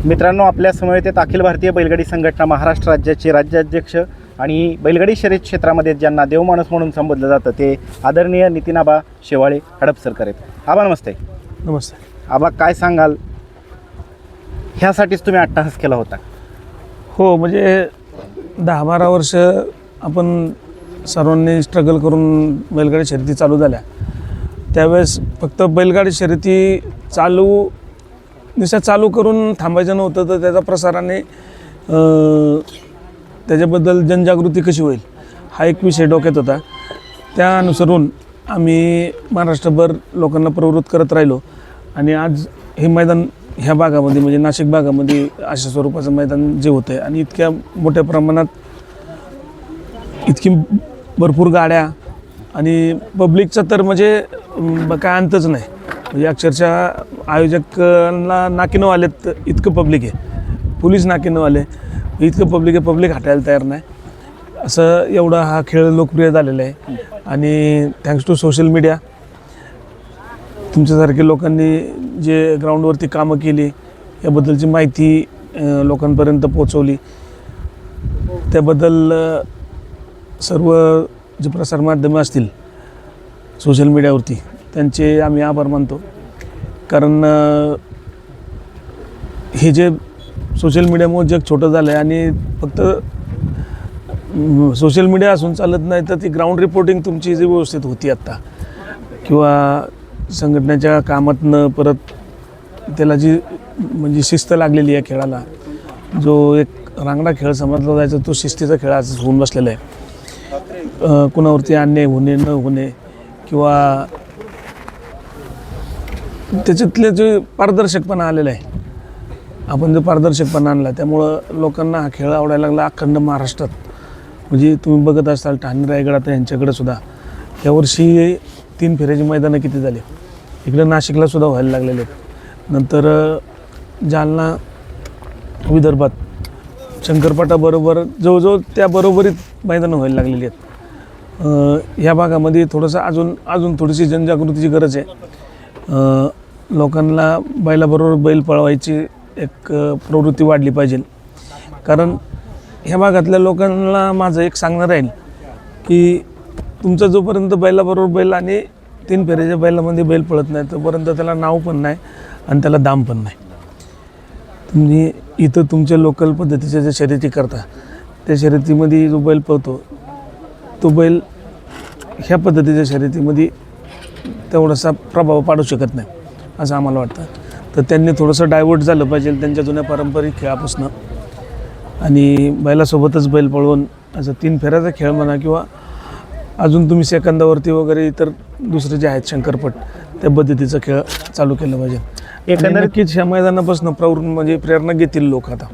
मित्रांनो, आपल्या समवेत आहेत अखिल भारतीय बैलगाडी संघटना महाराष्ट्र राज्याचे राज्याध्यक्ष आणि बैलगाडी शर्यत क्षेत्रामध्ये ज्यांना देवमाणूस म्हणून संबोधलं जातं ते आदरणीय नितीनआबा शेवाळे हडपसरकर आहेत. आबा नमस्ते. नमस्ते. आबा, काय सांगाल, ह्यासाठीच तुम्ही अट्टहास केला होता? हो, म्हणजे 10-12 वर्ष आपण सर्वांनी स्ट्रगल करून बैलगाडी शर्यती चालू झाल्या. त्यावेळेस फक्त बैलगाडी शर्यती चालू करून थांबायचं नव्हतं, तर त्याचा प्रसाराने त्याच्याबद्दल जनजागृती कशी होईल हा एक विषय डोक्यात होता. त्यानुसरून आम्ही महाराष्ट्रभर लोकांना प्रवृत्त करत राहिलो आणि आज हे मैदान ह्या भागामध्ये म्हणजे नाशिक भागामध्ये अशा स्वरूपाचं मैदान जे होतं आहे आणि इतक्या मोठ्या प्रमाणात इतकी भरपूर गाड्या आणि पब्लिकचं तर म्हणजे काय अंतच नाही. म्हणजे अक्षरशः आयोजकांना नाकीनं आलेत इतकं पब्लिक आहे, पोलीस नाकीनं आले इतकं पब्लिक आहे, पब्लिक हटायला तयार नाही. असं एवढा हा खेळ लोकप्रिय झालेला आहे आणि थँक्स टू सोशल मीडिया तुमच्यासारखे लोकांनी जे ग्राउंडवरती कामं केली याबद्दलची माहिती लोकांपर्यंत पोचवली, त्याबद्दल सर्व जे प्रसारमाध्यमं असतील सोशल मीडियावरती त्यांचे आम्ही आभार मानतो. कारण हे जे सोशल मीडियामुळे जग छोटं झालं आहे आणि फक्त सोशल मीडिया असून चालत नाही, तर ती ग्राउंड रिपोर्टिंग तुमची जी व्यवस्थित होती आत्ता किंवा संघटनेच्या कामातनं परत त्याला जी म्हणजे शिस्त लागलेली आहे खेळाला, जो एक रांगडा खेळ समजला जायचा तो शिस्तीचा खेळ आज होऊन बसलेला आहे. कुणावरती अन्याय होणे न होणे किंवा त्याच्यातले जे पारदर्शकपणा आलेला आहे, आपण जो पारदर्शकपणा आणला त्यामुळं लोकांना हा खेळ आवडायला लागला अखंड महाराष्ट्रात. म्हणजे तुम्ही बघत असाल ठाणे रायगड आता यांच्याकडे सुद्धा यावर्षी 3 फेऱ्याची मैदानं किती झाली, इकडं नाशिकला सुद्धा व्हायला लागलेले आहेत. नंतर जालना विदर्भात शंकरपाटाबरोबर जवळजवळ त्या बरोबरीत मैदानं व्हायला लागलेली आहेत. ह्या भागामध्ये थोडंसं अजून थोडीशी जनजागृतीची गरज आहे. लोकांना बैलाबरोबर बैल पळवायची एक प्रवृत्ती वाढली पाहिजे. कारण ह्या भागातल्या लोकांना माझं एक सांगणं राहील की तुमचा जोपर्यंत बैलाबरोबर बैल आणि 3 फेऱ्याच्या बैलामध्ये बैल पळत नाही तोपर्यंत त्याला नाव पण नाही आणि त्याला दाम पण नाही. तुम्ही इथं तुमच्या लोकल पद्धतीच्या ज्या शर्यती करता त्या शर्यतीमध्ये जो बैल पळतो तो बैल ह्या पद्धतीच्या शर्यतीमध्ये तेवढासा प्रभाव पाडू शकत नाही असं आम्हाला वाटतं. तर त्यांनी थोडंसं डायव्हर्ट झालं पाहिजे त्यांच्या जुन्या पारंपरिक खेळापासून आणि बैलासोबतच बैल पळवून असं 3 फेऱ्याचा खेळ म्हणा किंवा अजून तुम्ही सेकंदावरती वगैरे इतर दुसरे जे आहेत शंकरपट त्या पद्धतीचा खेळ चालू केलं पाहिजे. एकंदरीत ह्या मैदानापासून म्हणजे प्रेरणा घेतील लोक. आता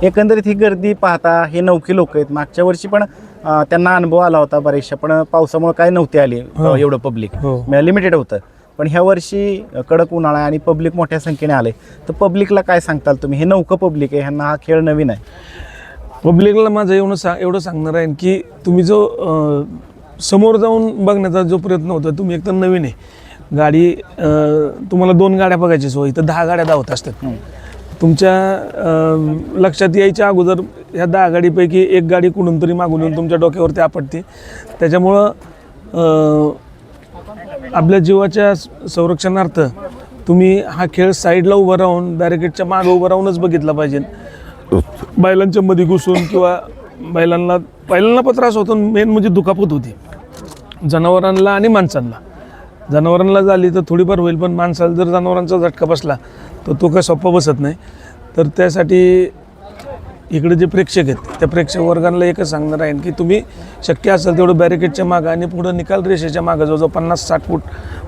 एकंदरीत ही गर्दी पाहता हे नवखे लोक आहेत. मागच्या वर्षी पण त्यांना अनुभव आला होता बरेचशा, पण पावसामुळे काय नव्हते आले एवढं पब्लिक, लिमिटेड होतं. पण ह्या वर्षी कडक उन्हाळा आणि पब्लिक मोठ्या संख्येने आले, तर पब्लिकला काय सांगताल तुम्ही? हे नवखं पब्लिक आहे, ह्यांना हा खेळ नवीन आहे. पब्लिकला माझं एवढं सांगणार आहे की तुम्ही जो समोर जाऊन बघण्याचा जो प्रयत्न होता तुम्ही एकदम नवीन आहे. गाडी तुम्हाला 2 गाड्या बघायची सोय, इथं 10 गाड्या धावत असतात. तुमच्या लक्षात यायच्या अगोदर ह्या 10 गाडीपैकी एक गाडी कुठून तरी मागून येऊन तुमच्या डोक्यावरती आपटते. त्याच्यामुळं आपल्या जीवाच्या संरक्षणार्थ तुम्ही हा खेळ साईडला उभं राहून बॅरिकेडच्या मागं उभं राहूनच बघितला पाहिजे. बैलांच्या मध्ये घुसून किंवा बैलांना पण त्रास होतो. मेन म्हणजे दुखापत होती जनावरांना आणि माणसांना. जनावरांना झाली तर थोडीफार होईल, पण माणसाला जर जनावरांचा झटका बसला तर तो काय सोपा बसत नाही. तर त्यासाठी इकडे जे प्रेक्षक आहेत त्या प्रेक्षक वर्गांना एकच सांगणार आहे की तुम्ही शक्य असेल तेवढं बॅरिकेडच्या मागं आणि पुढं निकाल रेषेच्या मागं जवळजवळ 50-60 फूट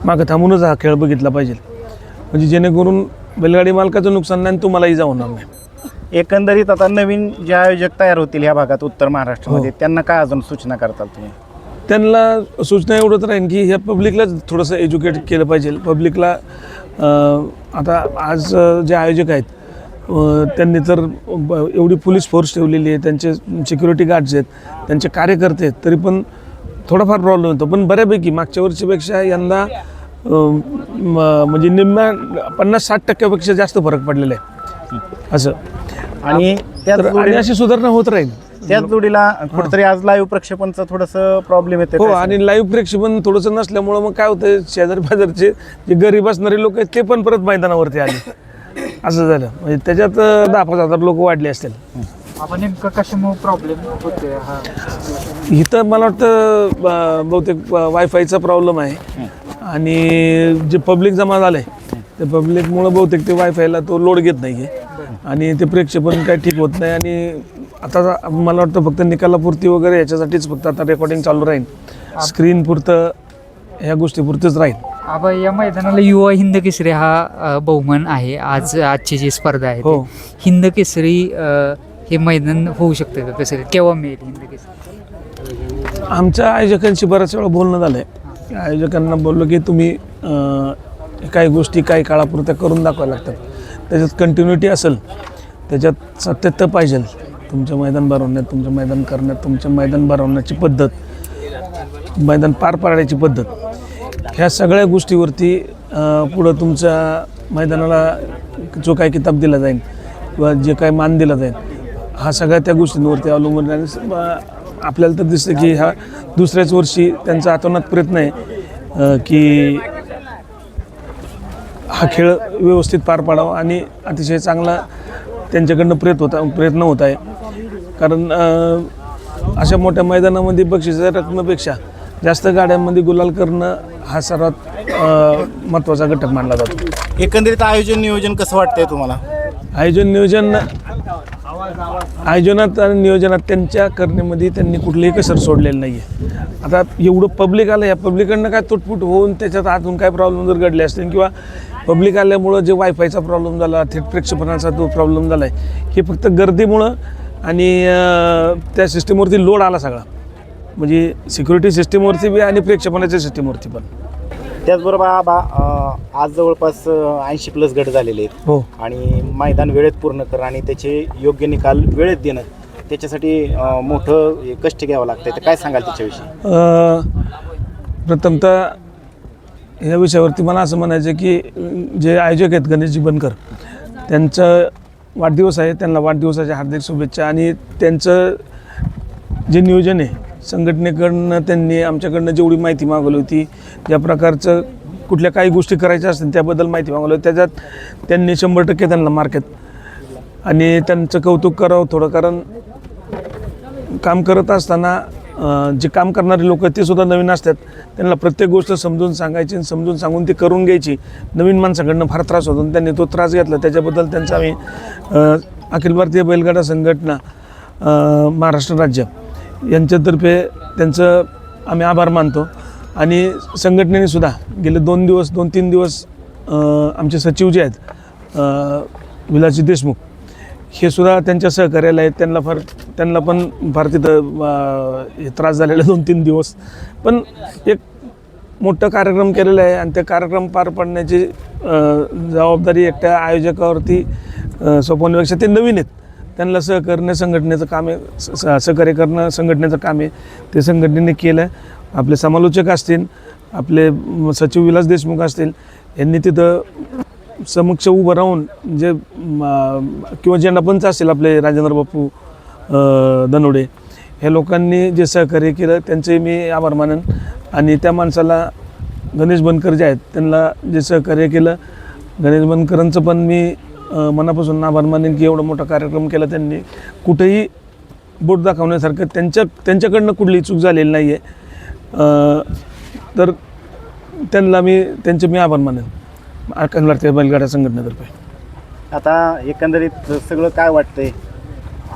मागं थांबूनच हा खेळ बघितला पाहिजे. म्हणजे जेणेकरून बैलगाडी मालकाचं नुकसान नाही आणि तुम्हालाही जाऊ होणार नाही. एकंदरीत आता नवीन जे आयोजक तयार होतील ह्या भागात उत्तर महाराष्ट्रामध्ये त्यांना काय अजून सूचना करताल तुम्ही? त्यांना सूचना एवढंच राहील की ह्या पब्लिकला थोडंसं एज्युकेट केलं पाहिजे. पब्लिकला आता आज जे आयोजक आहेत त्यांनी तर एवढी पोलीस फोर्स ठेवलेली आहे, त्यांचे सिक्युरिटी गार्ड्स आहेत, त्यांचे कार्यकर्ते आहेत, तरी पण थोडाफार प्रॉब्लेम होतो. पण बऱ्यापैकी मागच्या वर्षीपेक्षा यंदा म्हणजे निम्म्या 50-60% जास्त फरक पडलेला आहे. असं. आणि आणि अशी सुधारणा होत राहील. त्याच जोडीला कुठेतरी आज लाईव्ह प्रक्षेपणचं थोडंसं प्रॉब्लेम येते. हो, आणि लाईव्ह प्रेक्षेपण थोडंसं नसल्यामुळं मग काय होतं, शेजारी पाजारचे जे गरीब असणारे लोक आहेत ते पण परत मैदानावरती आले. असं झालं, म्हणजे त्याच्यात 10,000 लोक वाढले असतील. आपण नेमकं कशामुळे प्रॉब्लेम होते हा? इथं मला वाटतं बहुतेक वायफायचा प्रॉब्लेम आहे आणि जे पब्लिक जमा झालं आहे ते पब्लिकमुळं बहुतेक ते वायफायला तो लोड घेत नाही आहे आणि ते प्रेक्षेपण काही ठीक होत नाही. आणि आता मला वाटतं फक्त निकालापुरती वगैरे याच्यासाठीच फक्त आता रेकॉर्डिंग चालू राहील, स्क्रीन पुरतं ह्या गोष्टीपुरतीच राहील. आबा, या मैदानाला युवा हिंद केसरी हा बहुमान आहे. आजची जी स्पर्धा आहे हो. हिंद केसरी हे मैदान होऊ शकतं का? कसं केव्हा मिळेल हिंद केसरी? आमच्या आयोजकांशी बऱ्याच वेळा बोलणं झालं आहे. आयोजकांना बोललो की तुम्ही काही गोष्टी काही काळापुरत्या करून दाखवायला लागतात, त्याच्यात कंटिन्युटी असेल, त्याच्यात सातत्य पाहिजे. तुमचं मैदान भरवण्यात, तुमचं मैदान करण्यात, तुमचं मैदान भरवण्याची पद्धत, मैदान पार पाडण्याची पद्धत, ह्या सगळ्या गोष्टीवरती पुढं तुमच्या मैदानाला जो काही किताब दिला जाईल किंवा जे काही मान दिला जाईल हा सगळ्या त्या गोष्टींवरती अवलंबून. आणि आपल्याला तर दिसतं की ह्या दुसऱ्याच वर्षी त्यांचा आतोनात प्रयत्न आहे की हा खेळ व्यवस्थित पार पाडावा आणि अतिशय चांगला त्यांच्याकडनं प्रयत्न होत आहे. कारण अशा मोठ्या मैदानामध्ये बक्षिसाच्या रकमेपेक्षा जास्त गाड्यांमध्ये गुलाल करणं हा सर्वात महत्त्वाचा घटक मानला जातो. एकंदरीत आयोजन नियोजन कसं वाटतंय तुम्हाला? आयोजनात आणि नियोजनात त्यांच्या करण्यामध्ये त्यांनी कुठलीही कसर सोडलेलं नाही आहे. आता एवढं पब्लिक आलं, या पब्लिकडनं काय तुटफुट होऊन त्याच्यात आतून काय प्रॉब्लेम जर घडले असतील किंवा पब्लिक आल्यामुळं जे वायफायचा प्रॉब्लेम झाला, थेट प्रेक्षेपणाचा जो प्रॉब्लेम झाला आहे, हे फक्त गर्दीमुळं आणि त्या सिस्टीमवरती लोड आला सगळा, म्हणजे सिक्युरिटी सिस्टीमवरती बी आणि प्रेक्षेपणाच्या सिस्टीमवरती पण. त्याचबरोबर आज जवळपास 80+ गट झालेले आहेत. हो. आणि मैदान वेळेत पूर्ण करणं आणि त्याचे योग्य निकाल वेळेत देणं, त्याच्यासाठी मोठं कष्ट घ्यावं लागतं. तर काय सांगाल त्याच्याविषयी? प्रथमतः या विषयावरती मला असं म्हणायचं की जे आयोजक आहेत गणेशजी बनकर, त्यांचं वाढदिवस आहे, त्यांना वाढदिवसाच्या हार्दिक शुभेच्छा. आणि त्यांचं जे नियोजन आहे संघटनेकडनं, त्यांनी आमच्याकडनं जेवढी माहिती मागवली होती, ज्या प्रकारचं कुठल्या काही गोष्टी करायच्या असतील त्याबद्दल माहिती मागवली होती, त्याच्यात त्यांनी 100% त्यांना मार्क आहेत. आणि त्यांचं कौतुक करावं थोडं, कारण काम करत असताना जे काम करणारे लोक ते सुद्धा नवीन असतात, त्यांना प्रत्येक गोष्ट समजून सांगायची, समजून सांगून ती करून घ्यायची. नवीन माणसाकडनं फार त्रास होतो, त्यांनी तो त्रास घेतला. त्याच्याबद्दल त्यांचा आम्ही अखिल भारतीय बैलगाडा संघटना महाराष्ट्र राज्य यांच्यातर्फे त्यांचं आम्ही आभार मानतो. आणि संघटनेने सुद्धा गेले 2-3 दिवस आमचे सचिव जे आहेत विलासजी देशमुख, हे सुद्धा त्यांच्या सहकार्याला आहेत. त्यांना पण फार तिथं त्रास झालेला 2-3 दिवस, पण एक मोठं कार्यक्रम केलेला आहे आणि ते कार्यक्रम पार पाडण्याची जबाबदारी एकट्या आयोजकावरती सोपवण्यापेक्षा ते नवीन आहेत, त्यांना संघटनेचं काम आहे, सहकार्य करणं संघटनेचं काम आहे. ते संघटनेने केलं. आपले समालोचक असतील, आपले सचिव विलास देशमुख असतील, यांनी तिथं समक्ष उभं राहून जे किंवा झेंडापंच असतील आपले राजेंद्र बापू दनोडे, ह्या लोकांनी जे सहकार्य केलं त्यांचे मी आभार मानेन. आणि त्या माणसाला गणेश बनकर जे आहेत त्यांना जे सहकार्य केलं, गणेश बनकरांचं पण मी मनापासून आभार मानेन की एवढा मोठा कार्यक्रम केला त्यांनी. कुठेही बोट दाखवण्यासारखं त्यांच्याकडनं कुठलीही चूक झालेली नाही आहे. तर त्यांचे मी आभार मानेन अखिल भारतीय बैलगाडा संघटनेतर्फे. आता एकंदरीत सगळं काय वाटतंय?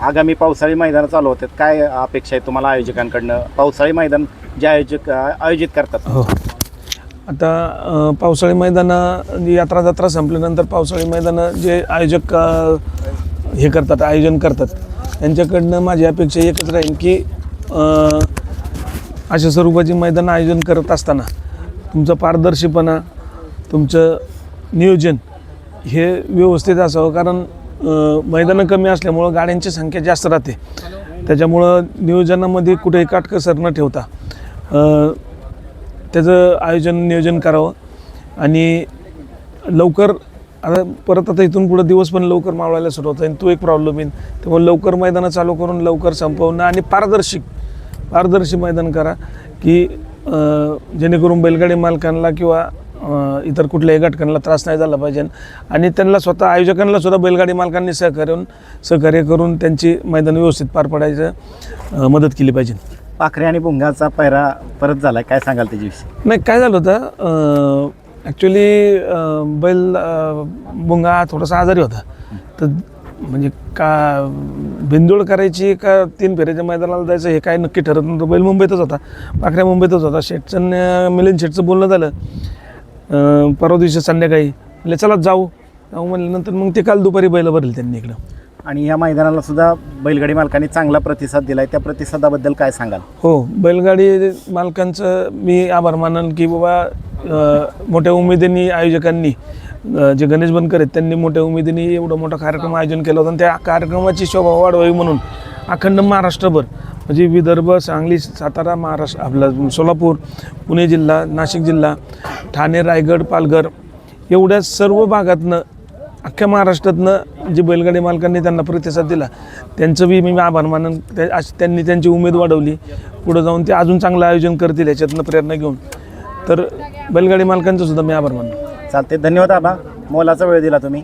आगामी पावसाळी मैदान चालू होतात, काय अपेक्षा आहे तुम्हाला आयोजकांकडनं? पावसाळी मैदान जे आयोजित करतात. हो, आता पावसाळी मैदानं यात्रा जत्रा संपल्यानंतर पावसाळी मैदानं जे आयोजक आयोजन करतात त्यांच्याकडनं माझी अपेक्षा एकच राहील की अशा स्वरूपाची मैदानं आयोजन करत असताना तुमचा पारदर्शीपणा, तुमचं नियोजन हे व्यवस्थित असावं. कारण मैदानं कमी असल्यामुळं गाड्यांची संख्या जास्त राहते, त्याच्यामुळं नियोजनामध्ये कुठेही काटकसर न ठेवता त्याचं नियोजन करावं आणि लवकर आता इथून पुढे दिवस पण लवकर मावळायला सुरुवात आहे, तो एक प्रॉब्लेम येईल. त्यामुळे लवकर मैदानं चालू करून लवकर संपवणं आणि पारदर्शी मैदान करा की जेणेकरून बैलगाडी मालकांना किंवा इतर कुठल्याही घटकांना त्रास नाही झाला पाहिजे आणि त्यांना स्वतः आयोजकांना सुद्धा बैलगाडी मालकांनी सहकार्य करून त्यांची मैदान व्यवस्थित पार पाडायचं मदत केली पाहिजे. पाखरे आणि भुंगाचा पैरा परत झाला, काय सांगाल त्याच्याविषयी? नाही, काय झालं होतं ॲक्च्युली बैल भुंगा हा थोडासा आजारी होता, तर म्हणजे का बिनजोड करायची का 3 फेऱ्याच्या मैदानाला जायचं हे काय नक्की ठरत नव्हतं. बैल मुंबईतच होता, पाखऱ्या मुंबईतच होता. शेठचं मिलिंद शेठचं बोलणं झालं परवा दिवशी संध्याकाळी, म्हणजे चला जाऊ म्हणल्यानंतर मग ते काल दुपारी बैल भरले त्यांनी इकडं. आणि या मैदानाला सुद्धा बैलगाडी मालकांनी चांगला प्रतिसाद दिला आहे, त्या प्रतिसादाबद्दल काय सांगाल? हो, बैलगाडी मालकांचं मी आभार मानन की बाबा मोठ्या उमेदीने आयोजकांनी जे गणेश बनकर आहेत त्यांनी मोठ्या उमेदीने एवढा मोठा कार्यक्रम आयोजन केला होता आणि त्या कार्यक्रमाची शोभा वाढवावी म्हणून अखंड महाराष्ट्रभर म्हणजे विदर्भ, सांगली, सातारा, महाराष्ट्र, आपला सोलापूर, पुणे जिल्हा, नाशिक जिल्हा, ठाणे, रायगड, पालघर एवढ्या सर्व भागातनं अख्ख्या महाराष्ट्रातनं जे बैलगाडी मालकांनी त्यांना प्रतिसाद दिला त्यांचं बी मी आभार मानन. त्यांनी त्यांची उमेद वाढवली, पुढं जाऊन ते अजून चांगलं आयोजन करतील याच्यातनं प्रेरणा घेऊन. तर बैलगाडी मालकांचं सुद्धा मी आभार मानतो. चालते, धन्यवाद आबा, मोलाचा वेळ दिला तुम्ही.